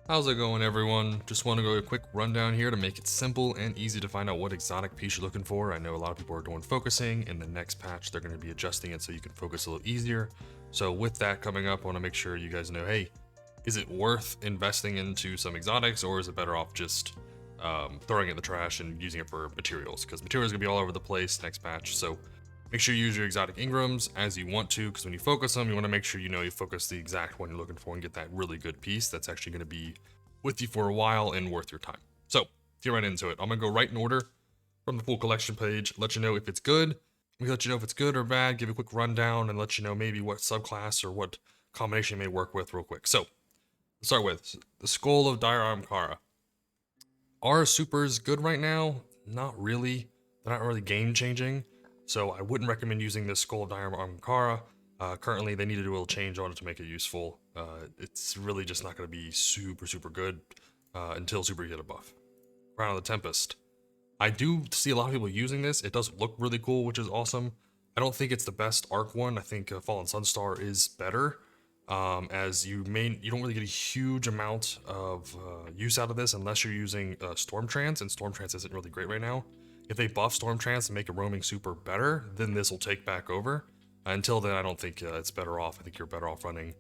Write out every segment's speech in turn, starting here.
How's it going, everyone? Just want to go a quick rundown here to make it simple and easy to find out what exotic piece you're looking for. I know a lot of people are doing focusing. In the next patch, they're going to be adjusting it so you can focus a little easier. So with that coming up, I want to make sure you guys know, hey, is it worth investing into some exotics, or is it better off just throwing it in the trash and using it for materials? Because materials are going to be all over the place next patch. So make sure you use your exotic Engrams as you want to, because when you focus them, you want to make sure you know you focus the exact one you're looking for and get that really good piece that's actually going to be with you for a while and worth your time. So, to get right into it, I'm going to go right in order from the full collection page, let you know if it's good. We let you know if it's good or bad, give a quick rundown, and let you know maybe what subclass or what combination you may work with real quick. So, let's start with the Skull of Dire Ahamkara. Are supers good right now? Not really. They're not really game changing. So I wouldn't recommend using this Skull of Dire Ahamkara. Currently, they need to do a little change on it to make it useful. It's really just not going to be super good until Super you get a buff. Crown of the Tempest. I do see a lot of people using this. It does look really cool, which is awesome. I don't think it's the best arc one. I think Fallen Sunstar is better, as you don't really get a huge amount of use out of this unless you're using Storm Trance, and Storm Trance isn't really great right now. If they buff Storm Trance and make a roaming super better, then this will take back over. Until then, I don't think it's better off. I think you're better off running,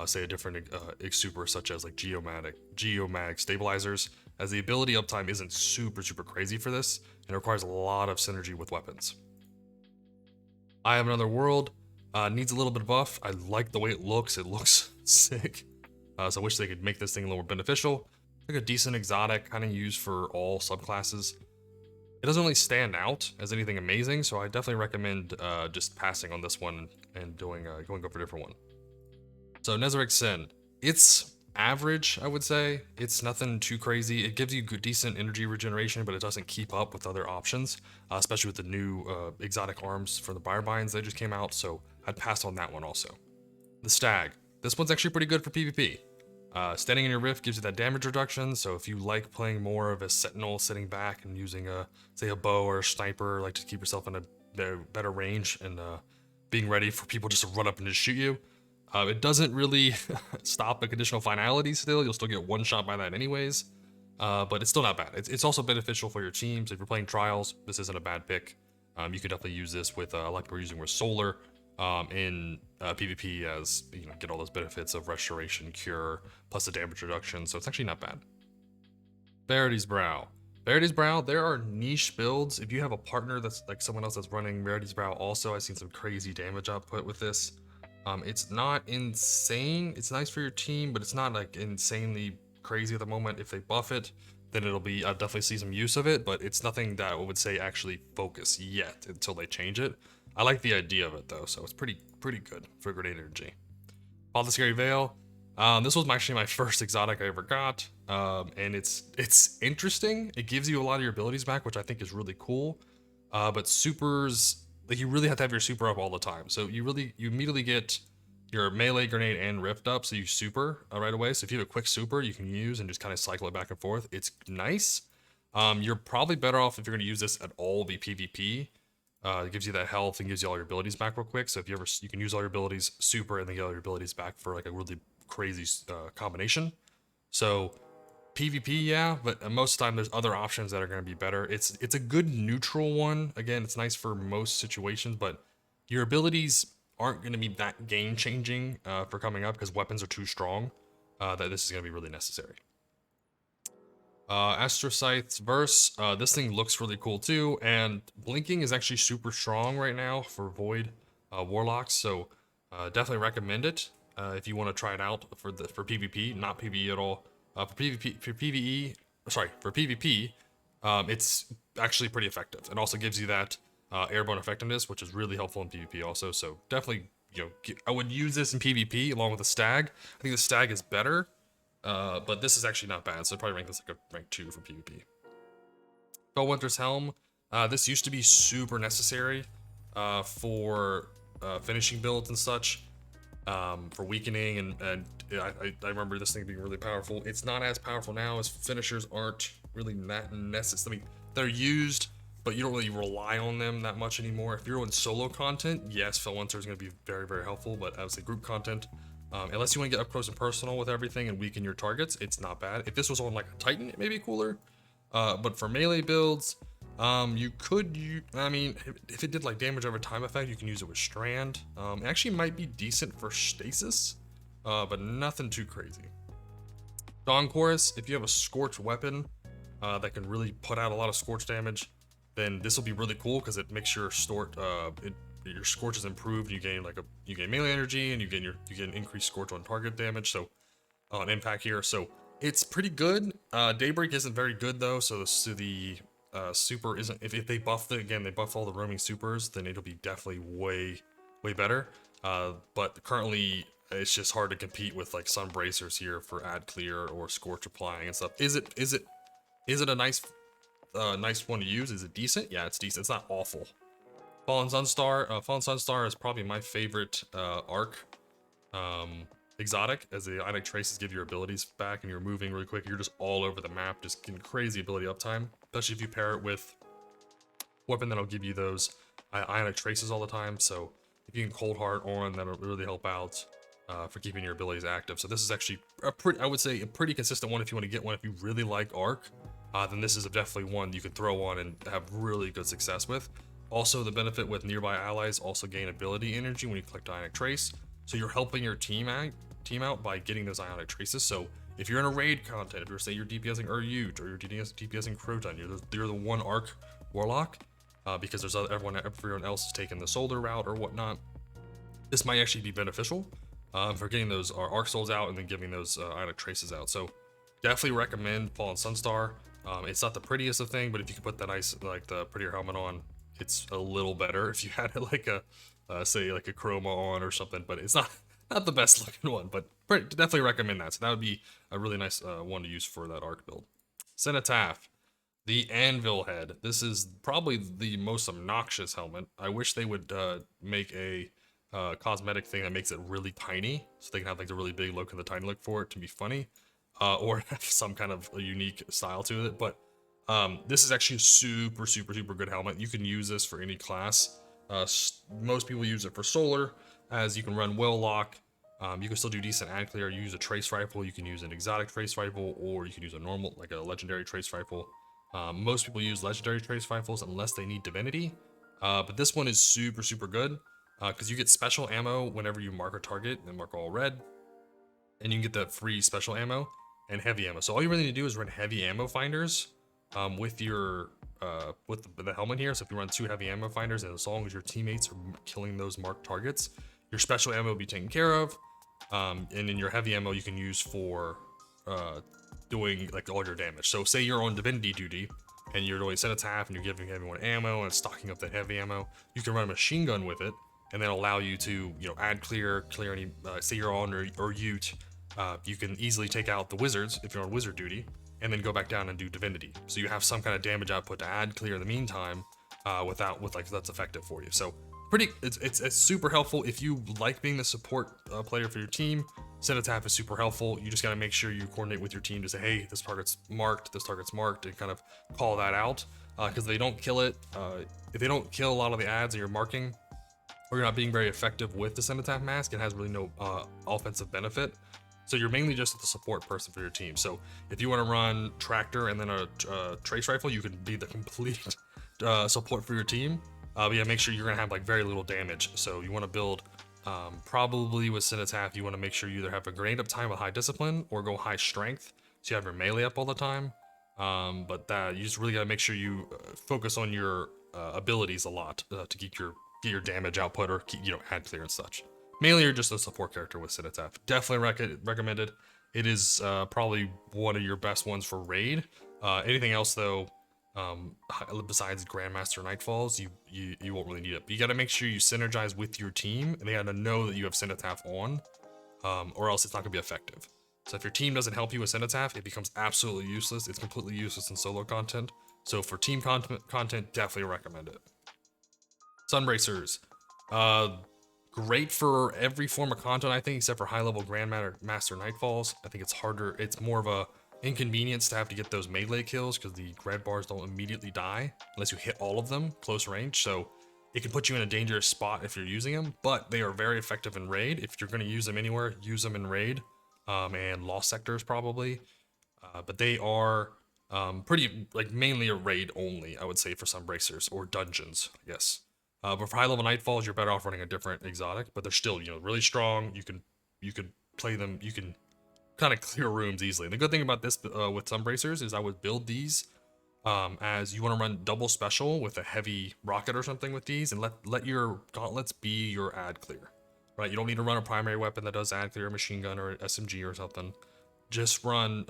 say, a different super, such as like Geomag stabilizers, as the ability uptime isn't super crazy for this, and it requires a lot of synergy with weapons. I Have Another World needs a little bit of buff. I like the way it looks. It looks sick. So I wish they could make this thing a little more beneficial. Like a decent exotic, kind of used for all subclasses. It doesn't really stand out as anything amazing, so I definitely recommend just passing on this one and going for a different one. So Nezarec Sin, it's average, I would say. It's nothing too crazy. It gives you good, decent energy regeneration, but it doesn't keep up with other options, especially with the new exotic arms for the Birebinds that just came out, so I'd pass on that one also. The Stag. This one's actually pretty good for PvP. Standing in your rift gives you that damage reduction, so if you like playing more of a sentinel sitting back and using say a bow or a sniper, like to keep yourself in a better range and being ready for people just to run up and just shoot you, it doesn't really stop the conditional finality still. You'll still get one shot by that anyways, but it's still not bad. It's also beneficial for your teams. If you're playing trials, this isn't a bad pick. You could definitely use this with, like we're using with Solar, in PvP, as you know, get all those benefits of restoration, cure, plus the damage reduction, so it's actually not bad. Verity's Brow. Verity's Brow, there are niche builds. If you have a partner that's like someone else that's running Verity's Brow also, I've seen some crazy damage output with this. It's not insane. It's nice for your team, but it's not like insanely crazy at the moment. If they buff it, then it'll be, I'll definitely see some use of it, but it's nothing that I would say actually focus yet until they change it. I like the idea of it though, so it's pretty good for grenade energy. Fall the Scary Veil. This was actually my first exotic I ever got, and it's interesting. It gives you a lot of your abilities back, which I think is really cool. But supers, like, you really have to have your super up all the time. So you immediately get your melee, grenade, and rift up, so you super right away. So if you have a quick super you can use and just kind of cycle it back and forth, it's nice. You're probably better off if you're going to use this at all be PvP. It gives you that health and gives you all your abilities back real quick. So if you can use all your abilities, super, and then get all your abilities back for like a really crazy combination. So PvP, yeah, but most of the time there's other options that are going to be better. It's a good neutral one. Again, it's nice for most situations, but your abilities aren't going to be that game changing for coming up, because weapons are too strong. That this is going to be really necessary. Astrocyte's Verse, this thing looks really cool too, and blinking is actually super strong right now for Void Warlocks, so definitely recommend it if you want to try it out for PvP, not PvE at all. For PvP, it's actually pretty effective, and also gives you that airborne effectiveness, which is really helpful in PvP also. So definitely, I would use this in PvP along with the Stag. I think the Stag is better. But this is actually not bad, so I'd probably rank this like a rank 2 for PvP. Fellwinter's Helm. This used to be super necessary for finishing builds and such, for weakening, and I remember this thing being really powerful. It's not as powerful now, as finishers aren't really that necessary. I mean, they're used, but you don't really rely on them that much anymore. If you're in solo content, yes, Fellwinter is going to be very helpful, but I would say group content, Unless you want to get up close and personal with everything and weaken your targets, it's not bad. If this was on like a Titan, it may be cooler. But for melee builds, you could, I mean, if it did like damage over time effect, you can use it with Strand. It actually might be decent for Stasis, but nothing too crazy. Dawn Chorus, if you have a Scorch weapon that can really put out a lot of Scorch damage, then this will be really cool because it makes your your Scorch is improved. You gain you gain melee energy and you get increased Scorch on target damage. So on impact here, so it's pretty good. Daybreak isn't very good though, so the super isn't. If they buff they buff all the roaming supers, then it'll be definitely way better. But currently it's just hard to compete with like Sun Bracers here for Ad Clear or Scorch applying and stuff. Is it a nice one to use? Is it decent? Yeah, it's decent. It's not awful. Fallen Sunstar is probably my favorite arc exotic, as the Ionic Traces give your abilities back and you're moving really quick. You're just all over the map, just getting crazy ability uptime, especially if you pair it with weapon that'll give you those Ionic Traces all the time. So if you can Cold Heart on, that'll really help out for keeping your abilities active. So this is actually I would say a pretty consistent one if you want to get one. If you really like arc, then this is definitely one you could throw on and have really good success with. Also, the benefit with nearby allies also gain ability energy when you collect Ionic Trace. So you're helping your team out by getting those Ionic Traces. So if you're in a raid content, if you're say you're DPSing Uryut or you're DPSing Croton, you're the one arc Warlock, because there's everyone else is taking the Solar route or whatnot. This might actually be beneficial for getting those arc souls out and then giving those Ionic Traces out. So definitely recommend Fallen Sunstar. It's not the prettiest of thing, but if you can put that nice the prettier helmet on, it's a little better. If you had like a say like a chroma on or something, but it's not the best looking one, but definitely recommend that. So that would be a really nice one to use for that arc build. Cenotaph, the Anvil Head. This is probably the most obnoxious helmet. I wish they would make a cosmetic thing that makes it really tiny, so they can have like the really big look and the tiny look for it to be funny, or have some kind of a unique style to it. But this is actually a super good helmet. You can use this for any class. Most people use it for solar, as you can run Warlock. You can still do decent ad clear. You use a trace rifle, you can use an exotic trace rifle, or you can use a normal, like a legendary trace rifle. Most people use legendary trace rifles unless they need divinity. But this one is super good, because you get special ammo whenever you mark a target and mark all red, and you can get that free special ammo and heavy ammo. So all you really need to do is run heavy ammo finders with your with the helmet here. So if you run 2 heavy ammo finders, and as long as your teammates are killing those marked targets, your special ammo will be taken care of. And then your heavy ammo you can use for doing like all your damage. So say you're on divinity duty and you're doing Cenotaph and you're giving everyone ammo and stocking up that heavy ammo, you can run a machine gun with it, and then allow you to, add clear any, say you're on or Ute, you can easily take out the wizards if you're on wizard duty, and then go back down and do divinity. So you have some kind of damage output to add clear in the meantime, that's effective for you. So it's super helpful if you like being the support player for your team. Cenotaph is super helpful. You just got to make sure you coordinate with your team to say, hey, this target's marked, and kind of call that out, because they don't kill it. If they don't kill a lot of the ads that you're marking, or you're not being very effective with the Cenotaph mask, it has really no offensive benefit. So you're mainly just the support person for your team. So if you want to run Tractor and then a Trace Rifle, you can be the complete support for your team. But yeah, make sure you're going to have like very little damage. So you want to build, probably with Cenotaph, you want to make sure you either have a grenade uptime with high discipline or go high strength, so you have your melee up all the time. But you just really got to make sure you focus on your abilities a lot to get your damage output, or add clear and such. Mainly you're just a support character with Cenotaph. Definitely recommended. It is probably one of your best ones for raid. Anything else though, besides Grandmaster Nightfalls, you won't really need it. But you got to make sure you synergize with your team, and they got to know that you have Cenotaph on, or else it's not gonna be effective. So if your team doesn't help you with Cenotaph, it becomes absolutely useless. It's completely useless in solo content. So for team content, definitely recommend it. Sunbracers. Great for every form of content, I think, except for high-level Grandmaster Nightfalls. I think it's harder. It's more of a inconvenience to have to get those melee kills, because the red bars don't immediately die unless you hit all of them close range. So it can put you in a dangerous spot if you're using them, but they are very effective in raid. If you're going to use them anywhere, use them in raid, and lost sectors probably. But they are pretty, like, mainly a raid only, I would say, for some bracers or dungeons, I guess. But for high level nightfalls, you're better off running a different exotic, but they're still, really strong. You could play them. You can kind of clear rooms easily. And the good thing about this with some bracers is I would build these as you want to run double special with a heavy rocket or something with these, and let your gauntlets be your ad clear, right? You don't need to run a primary weapon that does ad clear, a machine gun or an SMG or something. Just run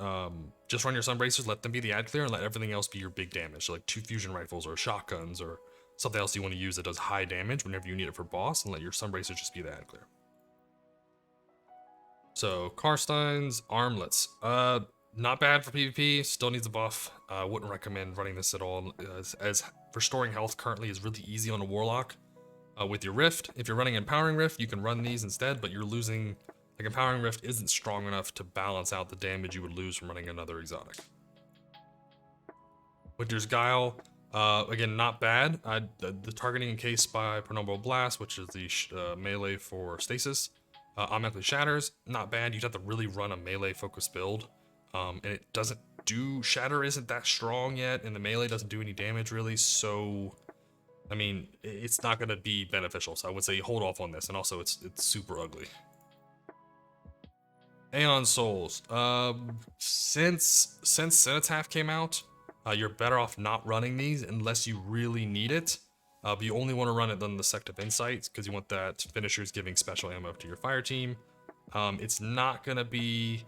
your sun bracers, let them be the ad clear, and let everything else be your big damage. So like 2 fusion rifles or shotguns or something else you want to use that does high damage whenever you need it for boss, and let your sun bracers just be the ad clear. So Karstein's armlets, not bad for PvP. Still needs a buff. Wouldn't recommend running this at all. As for storing health, currently is really easy on a warlock. With your rift, if you're running empowering rift, you can run these instead, but you're losing. Like, empowering rift isn't strong enough to balance out the damage you would lose from running another exotic. Winter's Guile, again, not bad. The targeting encased by Pronobo Blast, which is the melee for stasis, automatically shatters. Not bad. You'd have to really run a melee focused build, and it doesn't do. Shatter isn't that strong yet, and the melee doesn't do any damage really. So, I mean, it's not going to be beneficial. So I would say hold off on this, and also it's super ugly. Aeon Souls. Since Cenotaph came out, you're better off not running these unless you really need it. But you only want to run it on the Sect of Insights because you want that finishers giving special ammo to your fire team. It's not gonna be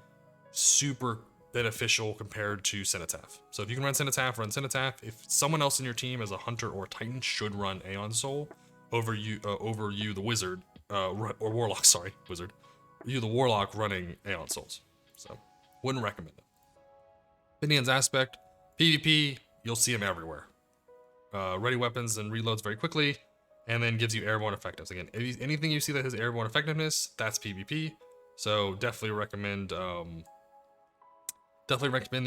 super beneficial compared to Cenotaph. So if you can run Cenotaph, run Cenotaph. If someone else in your team as a hunter or a titan should run Aeon Soul over you, the wizard, or warlock. Sorry, wizard. You the warlock running Aeon Souls. So, wouldn't recommend it. Finian's Aspect, PvP, you'll see them everywhere. Ready weapons and reloads very quickly, and then gives you airborne effectiveness. Again, anything you see that has airborne effectiveness, that's PvP. So definitely recommend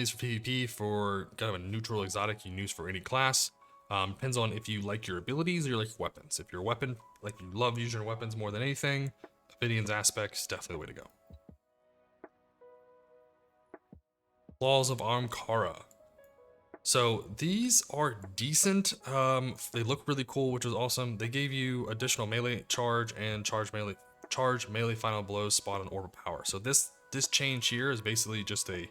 these for PvP for kind of a neutral exotic you can use for any class. Depends on if you like your abilities or you like your weapons. If your weapon, like you love using your weapons more than anything, Obsidian's Aspect's definitely the way to go. Claws of Ahamkara. So these are decent. They look really cool, which is awesome. They gave you additional melee charge and charge melee final blows, spot, and orb of power. So this change here is basically just a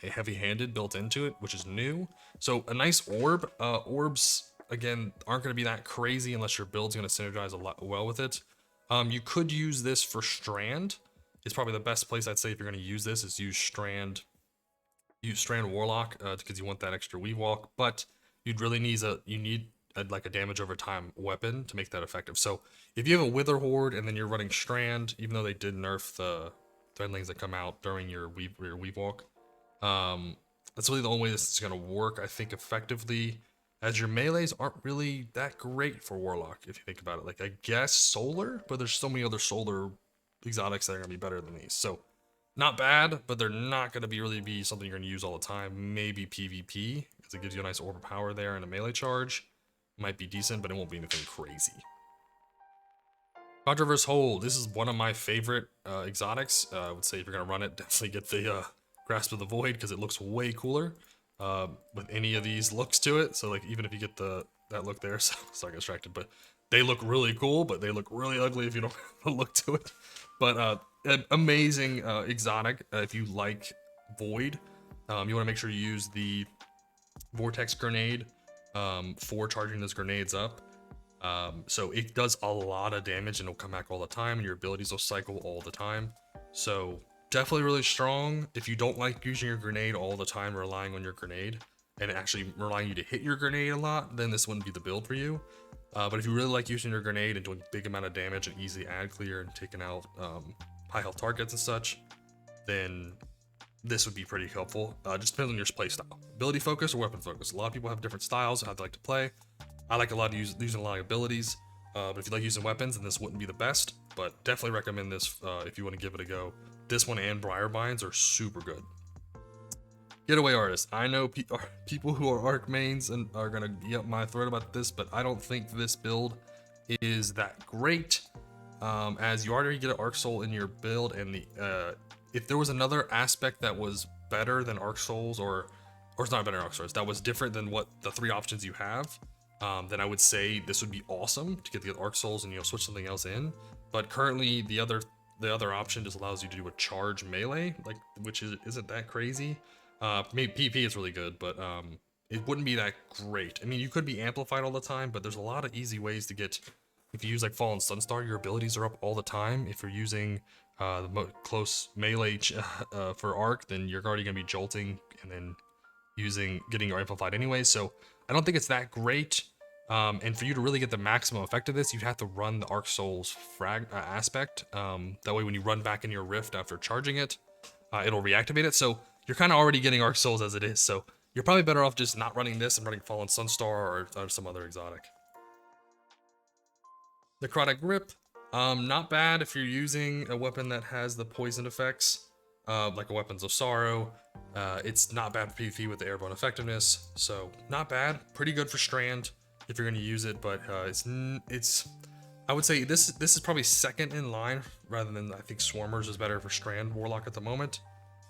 heavy-handed built into it, which is new. So a nice orb. Orbs again aren't going to be that crazy unless your build's going to synergize a lot well with it. You could use this for Strand. It's probably the best place I'd say if you're going to use this is use Strand. Use Strand Warlock because you want that extra weave walk, but you'd really need like a damage over time weapon to make that effective. So if you have a Wither Horde and then you're running Strand, even though they did nerf the threadlings that come out during your weave walk, that's really the only way this is going to work, I think, effectively. As your melees aren't really that great for Warlock, if you think about it. Like, I guess Solar, but there's so many other Solar exotics that are going to be better than these. So, not bad, but they're not going to really be something you're going to use all the time. Maybe PvP, because it gives you a nice orb of power there and a melee charge. Might be decent, but it won't be anything crazy. Controverse Hold. This is one of my favorite exotics. I would say if you're going to run it, definitely get the Grasp of the Void, because it looks way cooler. With any of these looks to it. So like even if you get that look there, so sorry I got distracted, but they look really cool, but they look really ugly if you don't look to it. But an amazing exotic if you like Void. You want to make sure you use the Vortex Grenade for charging those grenades up. So it does a lot of damage and it'll come back all the time, and your abilities will cycle all the time. So definitely really strong. If you don't like using your grenade all the time, relying on your grenade, and actually relying you to hit your grenade a lot, then this wouldn't be the build for you. But if you really like using your grenade and doing big amount of damage and easy ad clear and taking out high health targets and such, then this would be pretty helpful. Just depends on your play style. Ability focus or weapon focus. A lot of people have different styles of how they like to play. I like using a lot of abilities. But if you like using weapons, then this wouldn't be the best. But definitely recommend this if you want to give it a go. This one and Briarbinds are super good. Getaway artist. I know people who are arc mains and are gonna get up my throat about this, but I don't think this build is that great. As you already get an arc soul in your build, and if there was another aspect that was better than arc souls, or it's not better than arc souls, that was different than what the 3 options you have, then I would say this would be awesome to get the arc souls and switch something else in. But currently the other option just allows you to do a charge melee, which isn't that crazy. Maybe PvP is really good, but it wouldn't be that great. I mean, you could be amplified all the time, but there's a lot of easy ways to get. If you use like Fallen Sunstar, your abilities are up all the time. If you're using the close melee for arc, then you're already gonna be jolting and then getting your amplified anyway. So I don't think it's that great. And for you to really get the maximum effect of this, you have to run the Arc Souls frag aspect. That way when you run back in your Rift after charging it, it'll reactivate it. So you're kind of already getting Arc Souls as it is. So you're probably better off just not running this and running Fallen Sunstar or some other exotic. Necrotic Grip, not bad if you're using a weapon that has the poison effects, like a Weapons of Sorrow. It's not bad for PvP with the airborne effectiveness, so not bad. Pretty good for Strand if you're going to use it, but it's I would say this is probably second in line, rather than I think Swarmers is better for Strand Warlock at the moment.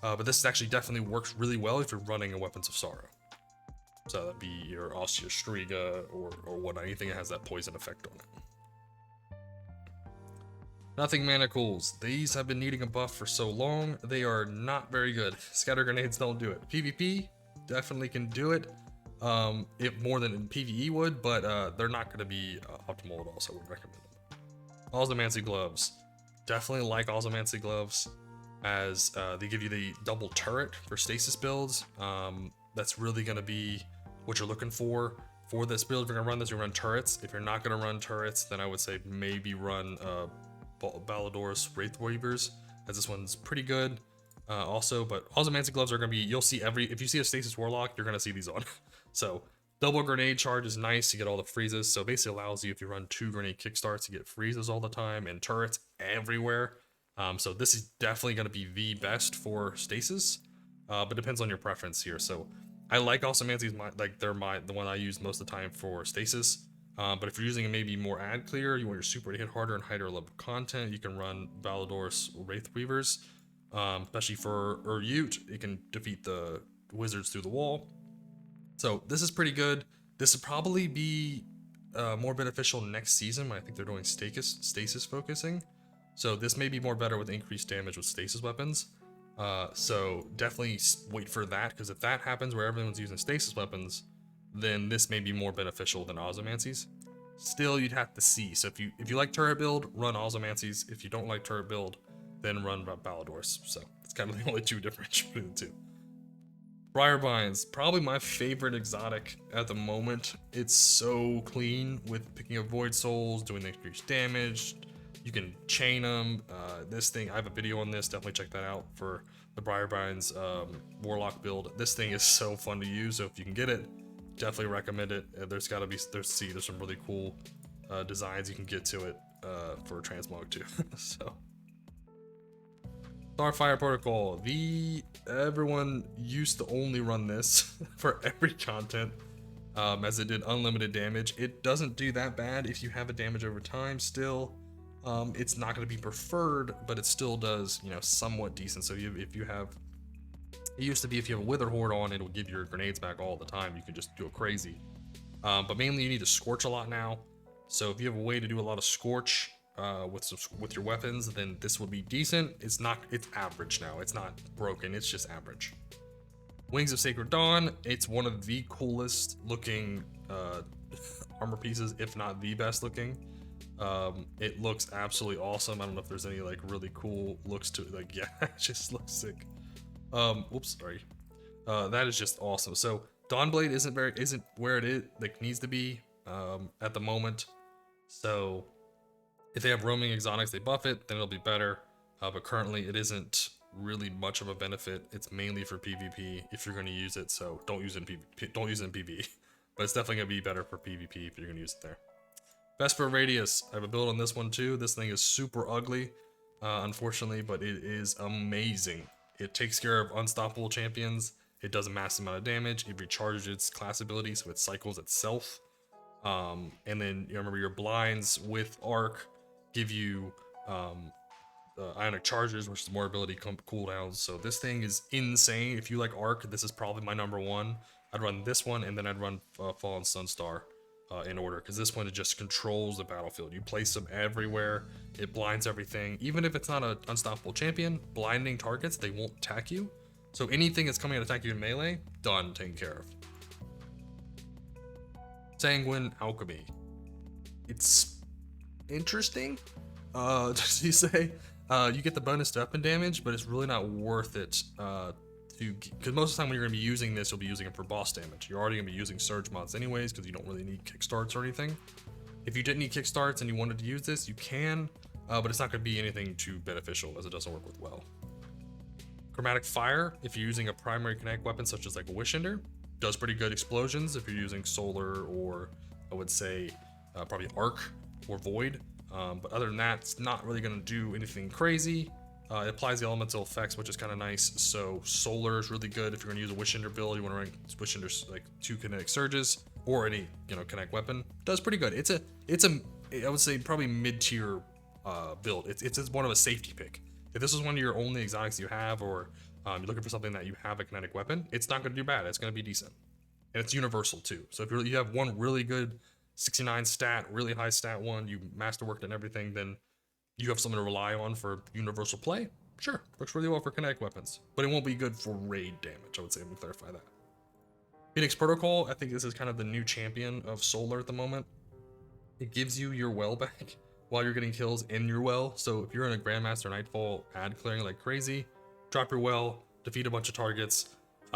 But this actually definitely works really well if you're running a Weapons of Sorrow. So that'd be your Ostia Striga or what, anything that has that poison effect on it. Nothing Manacles. These have been needing a buff for so long. They are not very good. Scatter Grenades don't do it. PvP definitely can do it. It more than in PvE would, but they're not going to be optimal at all, so I would recommend them. Ozymancy Gloves. Definitely like Ozymancy Gloves, as they give you the double turret for stasis builds. That's really going to be what you're looking for this build. If you're going to run this, you run turrets. If you're not going to run turrets, then I would say maybe run Ballador's Wraith Weavers, as this one's pretty good also. But Ozymancy Gloves are going to be, you'll see if you see a Stasis Warlock, you're going to see these on. So double grenade charge is nice to get all the freezes. So basically allows you, if you run 2 grenade kickstarts, to get freezes all the time and turrets everywhere. So this is definitely going to be the best for stasis, but depends on your preference here. So I like Ozymancy's, they're the one I use most of the time for stasis. But if you're using maybe more ad clear, you want your super to hit harder and higher level content, you can run Ballador's Wraith Weavers, especially for Ute. It can defeat the wizards through the wall. So this is pretty good. This would probably be more beneficial next season when I think they're doing stasis focusing. So this may be more better with increased damage with stasis weapons. So definitely wait for that, because if that happens where everyone's using stasis weapons, then this may be more beneficial than Ozymancy's. Still, you'd have to see. So if you like turret build, run Ozymancy's. If you don't like turret build, then run Ballador's. So it's kind of the only 2 difference between the 2. Briarbines, probably my favorite exotic at the moment. It's so clean with picking up Void Souls, doing the increased damage. You can chain them. This thing, I have a video on this. Definitely check that out for the Briarbines Warlock build. This thing is so fun to use. So if you can get it, definitely recommend it. There's some really cool designs you can get to it for transmog too. So Starfire Protocol. Everyone used to only run this for every content, as it did unlimited damage. It doesn't do that bad if you have a damage over time still. It's not going to be preferred, but it still does, somewhat decent. So if you have, it used to be if you have a Wither Horde on, it will give your grenades back all the time. You can just go crazy. But mainly you need to Scorch a lot now. So if you have a way to do a lot of Scorch with your weapons, then this will be decent. It's average now. It's not broken. It's just average. Wings of Sacred Dawn. It's one of the coolest looking armor pieces, if not the best looking. It looks absolutely awesome. I don't know if there's any really cool looks to it. Yeah, it just looks sick. Whoops, sorry. That is just awesome. So Dawnblade isn't where it needs to be at the moment. So if they have roaming exotics, they buff it, then it'll be better. But currently it isn't really much of a benefit. It's mainly for PvP if you're going to use it. So don't use it in PvP. Don't use it in PvE. But it's definitely going to be better for PvP if you're going to use it there. Vesper Radius. I have a build on this one too. This thing is super ugly, unfortunately, but it is amazing. It takes care of unstoppable champions, It does a massive amount of damage. It recharges its class ability, so it cycles itself. And then you remember your blinds with arc give you ionic charges, which is more ability cooldowns. So this thing is insane. If you like arc, this is probably my number one. I'd run this one, and then I'd run Fallen Sunstar in order, because this one, it just controls the battlefield. You place them everywhere. It blinds everything. Even if it's not an unstoppable champion, blinding targets, they won't attack you. So anything that's coming to attack you in melee, done, taken care of. Sanguine Alchemy. It's interesting, to say. You get the bonus to weapon damage, but it's really not worth it because most of the time when you're going to be using this, you'll be using it for boss damage. You're already going to be using surge mods anyways, because you don't really need kickstarts or anything. If you didn't need kickstarts and you wanted to use this, you can, but it's not going to be anything too beneficial, as it doesn't work with well. Chromatic Fire, if you're using a primary kinetic weapon such as like a Wish Ender, does pretty good explosions. If you're using solar, or I would say probably arc or void, but other than that, it's not really going to do anything crazy. It applies the elemental effects, which is kind of nice. So solar is really good if you're going to use a Wish Ender build. You want to run Wish Ender like 2 kinetic surges or any kinetic weapon. Does pretty good. It's a I would say probably mid-tier build. It's one of a safety pick. If this is one of your only exotics you have, or you're looking for something that you have a kinetic weapon, it's not going to do bad. It's going to be decent, and it's universal too. So if you have one really good 69 stat, really high stat one, you masterworked and everything, then you have something to rely on for universal play. Sure, works really well for kinetic weapons, but it won't be good for raid damage. I would say, let me clarify that. Phoenix Protocol, I think this is kind of the new champion of solar at the moment. It gives you your well back while you're getting kills in your well. So if you're in a Grandmaster Nightfall ad clearing like crazy, drop your well, defeat a bunch of targets,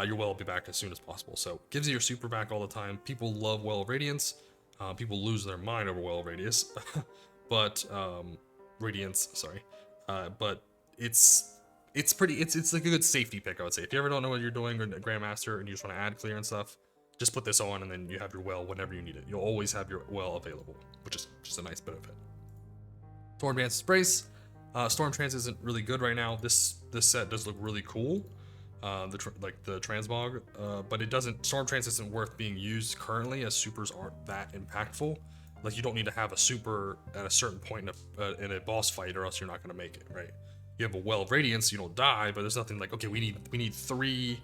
your well will be back as soon as possible. So it gives you your super back all the time. People love Well of Radiance. People lose their mind over Well of Radius, but Radiance, sorry. But it's like a good safety pick, I would say. If you ever don't know what you're doing, or a Grandmaster, and you just want to add clear and stuff, just put this on, and then you have your well whenever you need it. You'll always have your well available, which is just a nice benefit. Storm Dance's Brace. Storm Trance isn't really good right now. This set does look really cool, like the Transmog, but it doesn't. Storm Trance isn't worth being used currently, as supers aren't that impactful. Like, you don't need to have a super at a certain point in a boss fight, or else you're not going to make it, right? You have a Well of Radiance, you don't die, but there's nothing like, okay, we need 3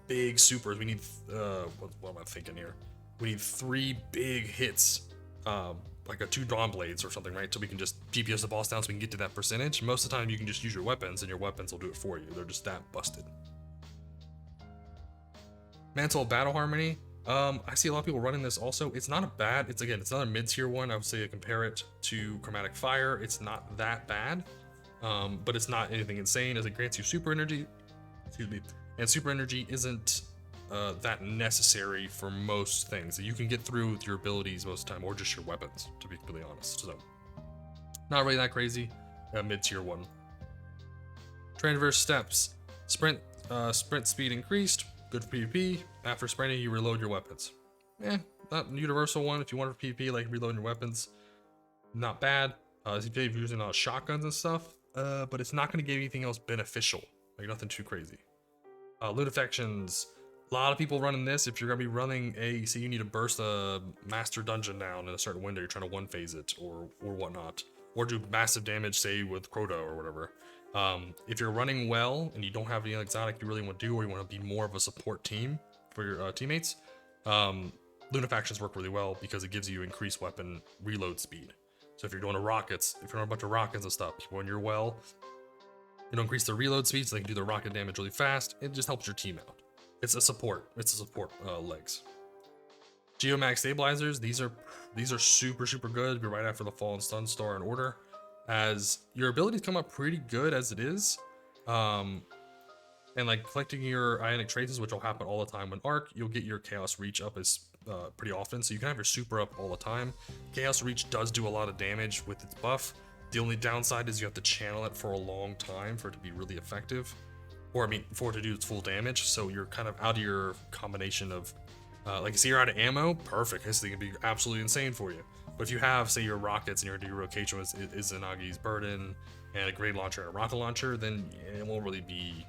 big supers. We need what am I thinking here? We need 3 big hits, like a 2 Dawn Blades or something, right? So we can just DPS the boss down, so we can get to that percentage. Most of the time, you can just use your weapons, and your weapons will do it for you. They're just that busted. Mantle of Battle Harmony. I see a lot of people running this also. It's not a bad, it's another mid-tier one. I would say compare it to Chromatic Fire. It's not that bad, but it's not anything insane, as it grants you super energy. Excuse me. And super energy isn't that necessary for most things. You can get through with your abilities most of the time, or just your weapons, to be completely honest. So not really that crazy. Mid-tier one. Transverse Steps. Sprint speed increased. Good for PvP. After sprinting, you reload your weapons. Not universal one. If you want for PvP, like reloading your weapons, not bad. If you're using shotguns and stuff, but it's not going to give you anything else beneficial. Like, nothing too crazy. Lunafections. A lot of people running this. If you're going to be running say you need to burst a master dungeon down in a certain window, you're trying to one phase it or whatnot, or do massive damage, say with Crota or whatever. If you're running well and you don't have any exotic you really want to do, or you want to be more of a support team for your teammates, Lunafactions work really well because it gives you increased weapon reload speed. So if you're doing if you're doing a bunch of rockets and stuff, when you're well, it'll increase the reload speed so they can do the rocket damage really fast. It just helps your team out. It's a support legs. Geomag Stabilizers, these are super good. You're right after the Fallen Sunstar in order, as your abilities come up pretty good as it is. And like collecting your Ionic Traces, which will happen all the time when Arc, you'll get your Chaos Reach up as pretty often, so you can have your super up all the time. Chaos Reach does do a lot of damage with its buff. The only downside is you have to channel it for a long time for it to be really effective, or I mean, for it to do its full damage. So you're kind of out of your combination of, like, say you're out of ammo, perfect. This thing can be absolutely insane for you. But if you have, say, your rockets and your rotation is Izanagi's Burden and a grenade launcher and a rocket launcher, then it won't really be,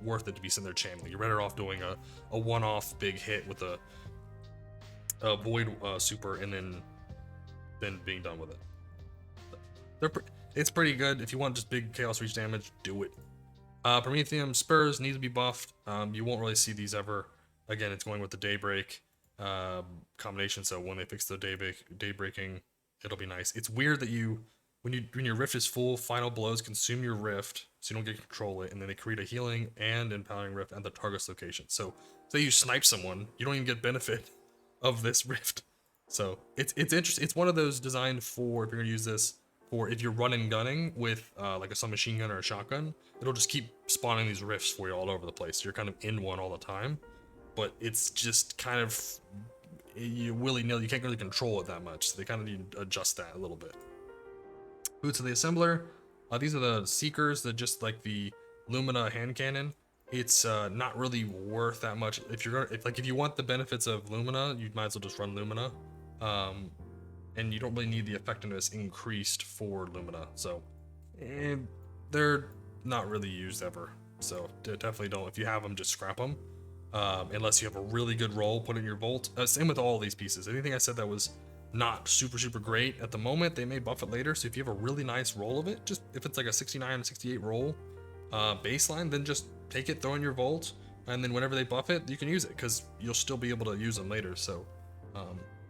worth it to be sitting there channeling. You're better off doing a one-off big hit with a void super and then being done with it. It's pretty good. If you want just big chaos reach damage, do it. Prometheum spurs need to be buffed. You won't really see these ever. Again, it's going with the daybreak combination, so when they fix the daybreaking, it'll be nice. It's weird that when your rift is full, final blows consume your rift, so you don't get to control it, and then they create a healing and empowering rift at the target's location. So say you snipe someone, you don't even get benefit of this rift. So it's interesting. It's one of those designed for, if you're gonna use this for, if you're running gunning with like a submachine gun or a shotgun, it'll just keep spawning these rifts for you all over the place. You're kind of in one all the time, but it's just kind of you willy-nilly. You can't really control it that much, so they kind of need to adjust that a little bit. Boots of the Assembler. These are the Seekers that just like the Lumina hand cannon. It's not really worth that much. If you want the benefits of Lumina, you might as well just run Lumina. And you don't really need the effectiveness increased for Lumina. So they're not really used ever. So definitely don't. If you have them, just scrap them. Unless you have a really good roll, put it in your Volt. Same with all these pieces. Anything I said that was not super great at the moment, they may buff it later. So if you have a really nice roll of it, just if it's like a 69 or 68 roll baseline, then just take it, throw in your Volt, and then whenever they buff it, you can use it because you'll still be able to use them later. So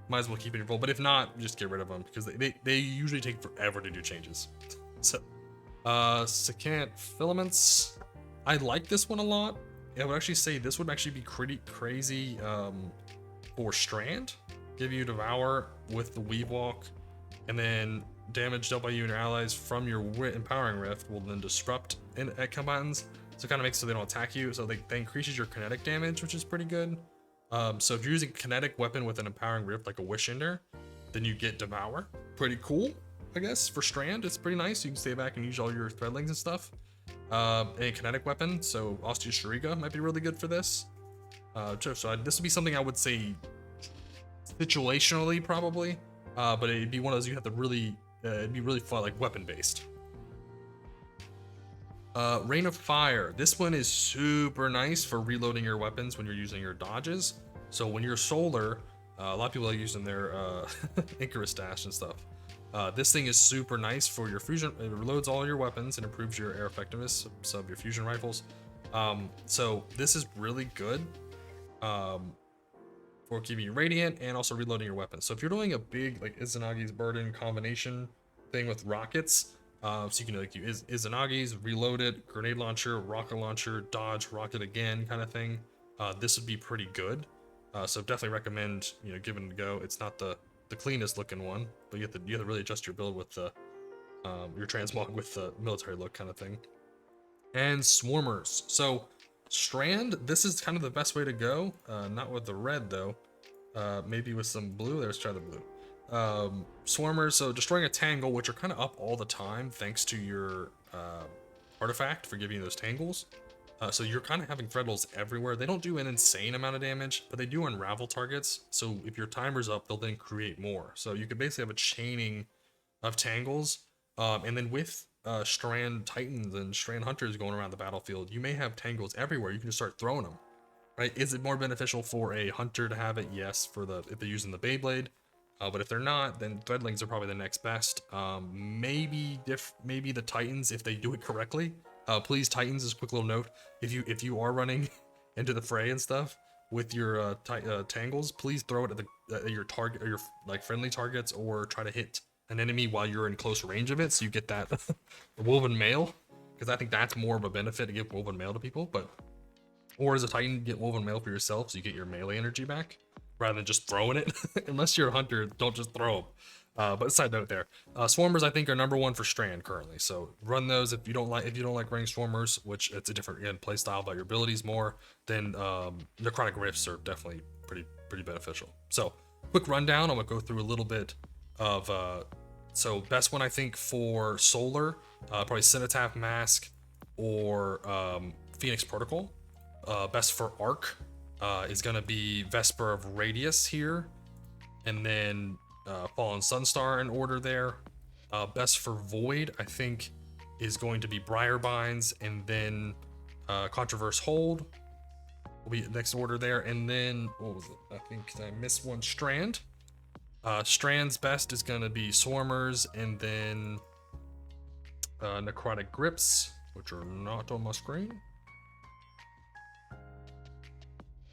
might as well keep it in your Volt. But if not, just get rid of them because they usually take forever to do changes. So Secant Filaments, I like this one a lot. I would actually say this would actually be pretty crazy for Strand. Give you Devour with the Weave Walk, and then damage dealt by you and your allies from your Empowering Rift will then disrupt at combatants. So it kind of makes it so they don't attack you. So they increases your kinetic damage, which is pretty good. So if you're using a kinetic weapon with an Empowering Rift like a Wishender, then you get Devour. Pretty cool, I guess, for Strand. It's pretty nice. You can stay back and use all your Threadlings and stuff. A kinetic weapon, so Ostia Shuriga might be really good for this. So this would be something I would say situationally probably, but it'd be one of those you have to really, it'd be really fun, like weapon based. Rain of Fire. This one is super nice for reloading your weapons when you're using your dodges. So when you're solar, a lot of people are using their Icarus dash and stuff. This thing is super nice for your fusion. It reloads all your weapons and improves your air effectiveness of your fusion rifles. So this is really good for keeping you radiant and also reloading your weapons. So if you're doing a big like Izanagi's Burden combination thing with rockets, so you can like use Izanagi's, reload it, grenade launcher, rocket launcher, dodge, rocket again kind of thing. This would be pretty good. So definitely recommend giving it a go. It's not the cleanest looking one, but you have to really adjust your build with the your transmog with the military look kind of thing. And Swarmers. So Strand, this is kind of the best way to go. Not with the red though. Maybe with some blue. Let's try the blue. Swarmers, so destroying a tangle, which are kind of up all the time thanks to your artifact for giving you those tangles. So you're kind of having Threadles everywhere. They don't do an insane amount of damage, but they do unravel targets. So if your timer's up, they'll then create more. So you could basically have a chaining of tangles. And then with Strand Titans and Strand Hunters going around the battlefield, you may have tangles everywhere. You can just start throwing them. Right? Is it more beneficial for a hunter to have it? Yes, if they're using the Beyblade. But if they're not, then Threadlings are probably the next best. Maybe the Titans if they do it correctly. Please, Titans, as a quick little note, if you are running into the fray and stuff with your tangles, please throw it at your target or your like friendly targets, or try to hit an enemy while you're in close range of it, so you get that woven mail, because I think that's more of a benefit to give woven mail to people. Or as a Titan, get woven mail for yourself, so you get your melee energy back rather than just throwing it. Unless you're a hunter, don't just throw them. But side note there, Swarmers I think are #1 for Strand currently. So run those if you don't like running Swarmers, which it's a different play style about your abilities more. Then Necrotic Rifts are definitely pretty beneficial. So quick rundown. I'm gonna go through a little bit of so best one I think for Solar, probably Cenotaph Mask or Phoenix Protocol. Best for Arc is gonna be Vesper of Radius here, and then Fallen Sunstar in order there. Best for Void, I think, is going to be Briarbinds, and then Controverse Hold will be next order there. And then, what was it? I think I missed one. Strand. Strand's best is going to be Swarmers, and then Necrotic Grips, which are not on my screen.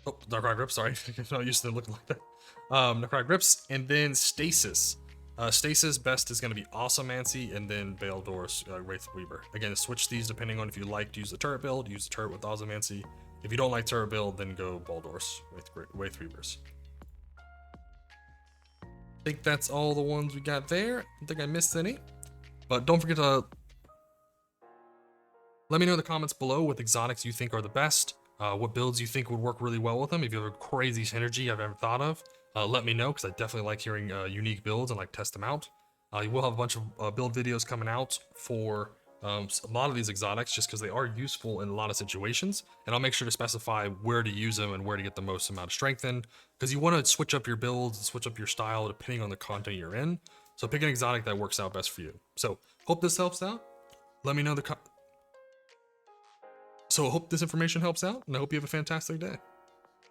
Oh, Necrotic Grips, sorry. I'm not used to looking like that. Necrotic Grips, and then Stasis. Stasis best is going to be Awesomancy, and then Baeldor's Wraith Weaver. Again, switch these depending on if you like to use the turret build. Use the turret with Awesomancy. If you don't like turret build, then go Baldor's Wraith Weavers. I think that's all the ones we got there. I don't think I missed any. But don't forget to let me know in the comments below what exotics you think are the best. What builds you think would work really well with them. If you have a crazy synergy I've ever thought of, let me know, because I definitely like hearing unique builds and like test them out. You will have a bunch of build videos coming out for a lot of these exotics, just because they are useful in a lot of situations, and I'll make sure to specify where to use them and where to get the most amount of strength in, because you want to switch up your builds and switch up your style depending on the content you're in. So pick an exotic that works out best for you. So hope this helps out. Let me know I hope this information helps out, and I hope you have a fantastic day.